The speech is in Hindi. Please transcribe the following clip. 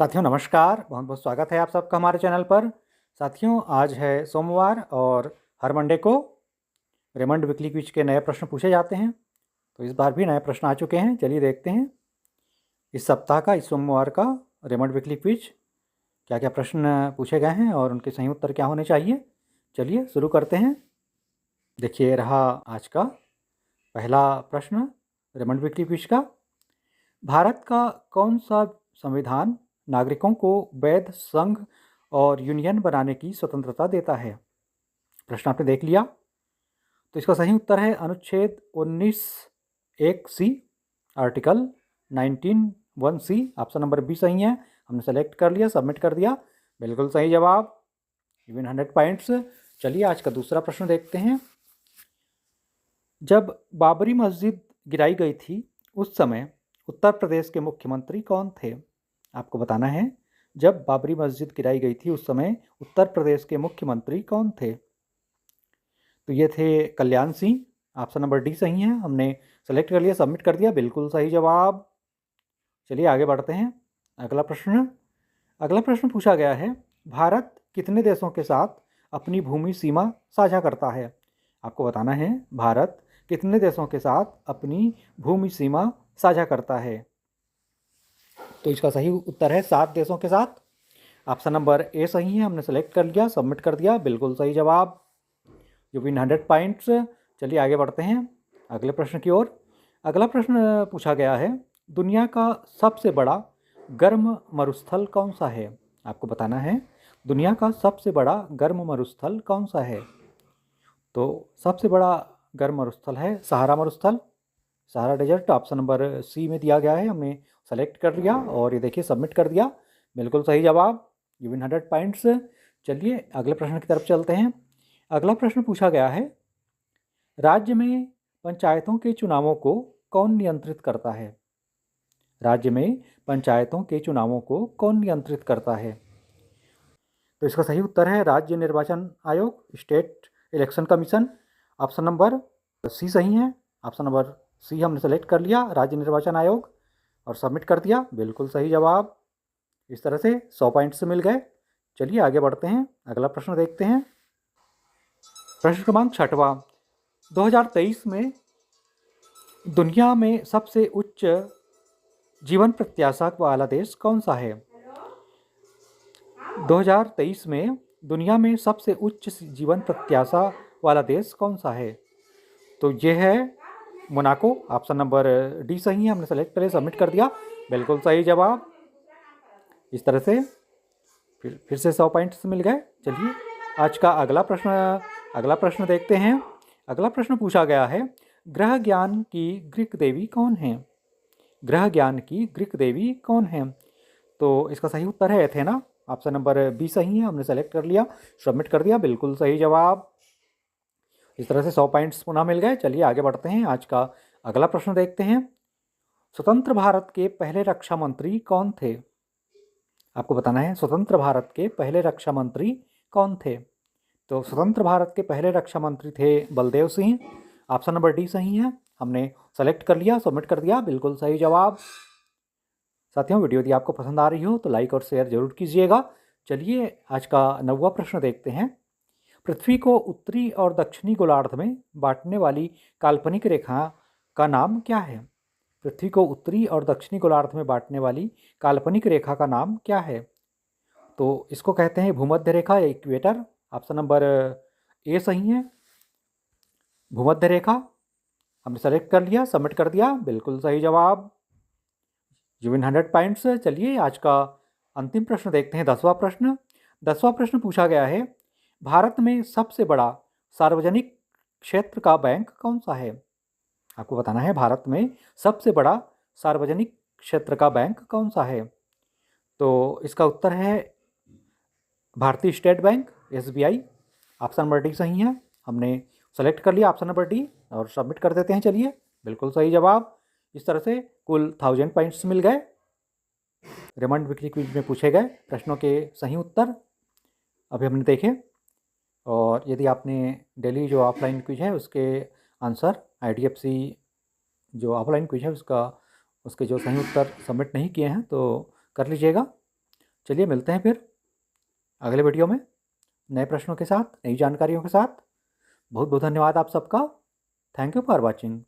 साथियों नमस्कार, बहुत बहुत स्वागत है आप सबका हमारे चैनल पर। साथियों आज है सोमवार और हर मंडे को रेमंड वीकली क्विज के नए प्रश्न पूछे जाते हैं। तो इस बार भी नए प्रश्न आ चुके हैं, चलिए देखते हैं इस सप्ताह का, इस सोमवार का रेमंड वीकली क्विज क्या क्या प्रश्न पूछे गए हैं और उनके सही उत्तर क्या होने चाहिए। चलिए शुरू करते हैं। देखिए रहा आज का पहला प्रश्न रेमंड वीकली क्विज का। भारत का कौन सा संविधान नागरिकों को वैध संघ और यूनियन बनाने की स्वतंत्रता देता है? प्रश्न आपने देख लिया। तो इसका सही उत्तर है अनुच्छेद 19(1)(c), article 19(1)(c). Option number B सही है, हमने सेलेक्ट कर लिया, सबमिट कर दिया, बिल्कुल सही जवाब, इवन 100 पॉइंट्स। चलिए आज का दूसरा प्रश्न देखते हैं। जब बाबरी मस्जिद गिराई गई थी उस समय उत्तर प्रदेश के मुख्यमंत्री कौन थे? आपको बताना है जब बाबरी मस्जिद गिराई गई थी उस समय उत्तर प्रदेश के मुख्यमंत्री कौन थे? तो ये थे Kalyan Singh. Option number D सही है, हमने सेलेक्ट कर लिया, सबमिट कर दिया, बिल्कुल सही जवाब। चलिए आगे बढ़ते हैं। अगला प्रश्न पूछा गया है, भारत कितने देशों के साथ अपनी भूमि सीमा साझा करता है? आपको बताना है भारत कितने देशों के साथ अपनी भूमि सीमा साझा करता है। तो इसका सही उत्तर है 7 देशों के साथ। ऑप्शन नंबर ए सही है, हमने सेलेक्ट कर लिया, सबमिट कर दिया, बिल्कुल सही जवाब, यू विन 100 पॉइंट्स। चलिए आगे बढ़ते हैं अगले प्रश्न की ओर। अगला प्रश्न पूछा गया है, दुनिया का सबसे बड़ा गर्म मरुस्थल कौन सा है? आपको बताना है दुनिया का सबसे बड़ा गर्म मरुस्थल कौन सा है। तो सबसे बड़ा गर्म मरुस्थल है सहारा मरुस्थल, Sahara desert. Option number C में दिया गया है, हमने सेलेक्ट कर लिया और ये देखिए सबमिट कर दिया, बिल्कुल सही जवाब, यू विन 100 पॉइंट्स। चलिए अगले प्रश्न की तरफ चलते हैं। अगला प्रश्न पूछा गया है, राज्य में पंचायतों के चुनावों को कौन नियंत्रित करता है? राज्य में पंचायतों के चुनावों को कौन नियंत्रित करता है? तो इसका सही उत्तर है राज्य निर्वाचन आयोग, state election commission. Option number C सही है, ऑप्शन नंबर सी हमने सेलेक्ट कर लिया, राज्य निर्वाचन आयोग, और सबमिट कर दिया, बिल्कुल सही जवाब। इस तरह से 100 पॉइंट्स मिल गए। चलिए आगे बढ़ते हैं, अगला प्रश्न देखते हैं। प्रश्न क्रमांक 6वां, 2023 में दुनिया में सबसे उच्च जीवन प्रत्याशा वाला देश कौन सा है? 2023 में दुनिया में सबसे उच्च जीवन प्रत्याशा वाला देश कौन सा है? तो ये है मोनाको। ऑप्शन नंबर डी सही है, हमने सेलेक्ट कर लिया, सबमिट कर दिया, बिल्कुल सही जवाब। इस तरह से फिर से 100 पॉइंट्स मिल गए। चलिए आज का अगला प्रश्न देखते हैं। अगला प्रश्न पूछा गया है, ग्रह ज्ञान की ग्रीक देवी कौन है? ग्रह ज्ञान की ग्रीक देवी कौन है? तो इसका सही उत्तर है एथेना। ऑप्शन नंबर बी सही है, हमने सेलेक्ट कर लिया, सबमिट कर दिया, बिल्कुल सही जवाब। इस तरह से 100 पॉइंट्स पुनः मिल गए। चलिए आगे बढ़ते हैं, आज का अगला प्रश्न देखते हैं। स्वतंत्र भारत के पहले रक्षा मंत्री कौन थे? आपको बताना है स्वतंत्र भारत के पहले रक्षा मंत्री कौन थे। तो स्वतंत्र भारत के पहले रक्षा मंत्री थे Baldev Singh. Option number D सही है, हमने सेलेक्ट कर लिया, सबमिट कर दिया, बिल्कुल सही जवाब। साथियों वीडियो यदि आपको पसंद आ रही हो तो लाइक और शेयर जरूर कीजिएगा। चलिए आज का 9वां प्रश्न देखते हैं। पृथ्वी को उत्तरी और दक्षिणी गोलार्ध में बांटने वाली काल्पनिक रेखा का नाम क्या है? पृथ्वी को उत्तरी और दक्षिणी गोलार्ध में बांटने वाली काल्पनिक रेखा का नाम क्या है? तो इसको कहते हैं भूमध्य रेखा या इक्वेटर। ऑप्शन नंबर ए सही है, भूमध्य रेखा, हमने सेलेक्ट कर लिया, सबमिट कर दिया, बिल्कुल सही जवाब, यू विन 100 पॉइंट्स। चलिए आज का अंतिम प्रश्न देखते हैं, 10वां प्रश्न। 10वां प्रश्न पूछा गया है, भारत में सबसे बड़ा सार्वजनिक क्षेत्र का बैंक कौन सा है? आपको बताना है भारत में सबसे बड़ा सार्वजनिक क्षेत्र का बैंक कौन सा है। तो इसका उत्तर है भारतीय state bank, SBI। Option number D सही है, हमने सेलेक्ट कर लिया ऑप्शन नंबर डी और सबमिट कर देते हैं। चलिए बिल्कुल सही जवाब। इस तरह से कुल 1000 पॉइंट्स मिल गए। रेमंड वीकली क्विज में पूछे गए प्रश्नों के सही उत्तर अभी हमने देखे, और यदि आपने डेली जो ऑफलाइन क्विज है उसके आंसर IDFC जो ऑफलाइन क्विज है उसके जो सही उत्तर सबमिट नहीं किए हैं तो कर लीजिएगा। चलिए मिलते हैं फिर अगले वीडियो में नए प्रश्नों के साथ, नई जानकारियों के साथ। बहुत बहुत धन्यवाद आप सबका। Thank you for watching.